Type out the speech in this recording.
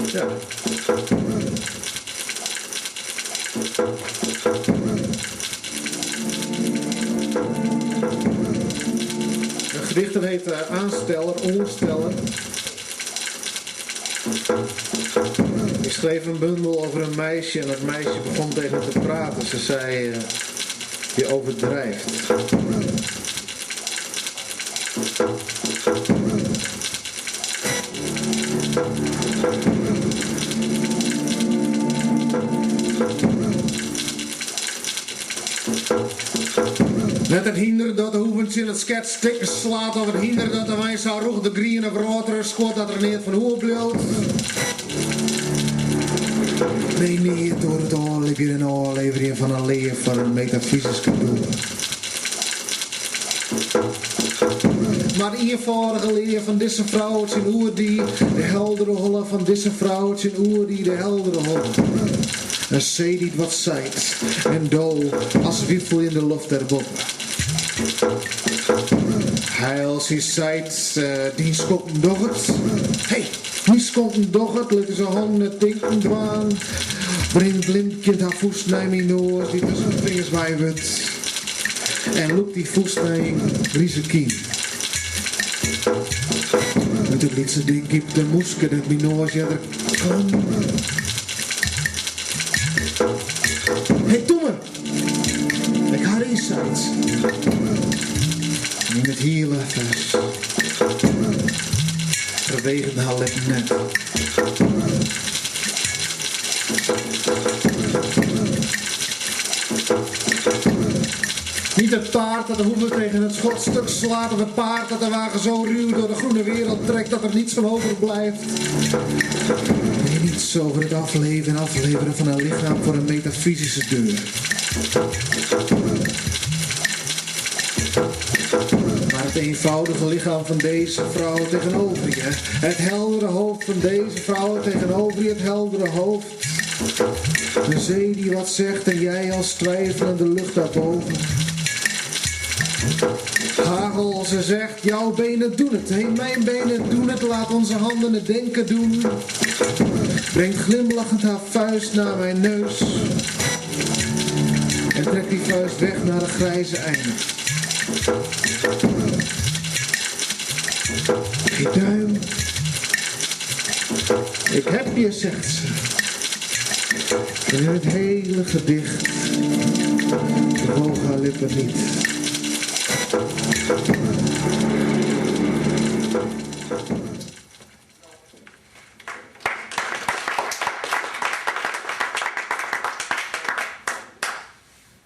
Ja. Een gedicht dat heet Aansteller, Onsteller. Ik schreef een bundel over een meisje en dat meisje begon tegen me te praten. Ze zei, je overdrijft. Met het hinder dat de hoevens in het sket stikken slaat. Of het hinder dat de wijn zou roeg de grien of rotere schot dat er neer van hoe beeld. Nee, niet door het oor liggen in een oorlevering van een leer van een metafysische doel. Maar de eenvoudige leer van deze vrouw het zijn oer die de heldere holle van deze vrouw het zijn oer die de heldere holle. En zee niet wat zijt en dol als wiefel in de lucht erboven. Heils is zijt, die skoppen doch het. Hey, die skoppen doch het, let is een handen tinken dwaan. Breng blind kind haar voest naar mijn noos, die tussen de vingers wijwet. En loop die voest naar een riesekien. Met het liedste ding gibt de moeske dat mijn noos ja er kan. Hey, doe me! Ik had insights. In het hele vers. Verwegen haar lip net. Niet het paard dat de hoeven tegen het schotstuk slaat. Of het paard dat de wagen zo ruw door de groene wereld trekt dat er niets van overblijft. Nee, niets over het afleven en afleveren van een lichaam voor een metafysische deur. Maar het eenvoudige lichaam van deze vrouw tegenover je. Het heldere hoofd van deze vrouw tegenover je. Het heldere hoofd. Een zee die wat zegt en jij als twijfel in de lucht daarboven. Hagel, ze zegt, jouw benen doen het. Hey, mijn benen doen het. Laat onze handen het denken doen. Brengt glimlachend haar vuist naar mijn neus. En trekt die vuist weg naar het grijze einde. Geen duim. Ik heb je, zegt ze. En in het hele gedicht bewogen haar lippen niet.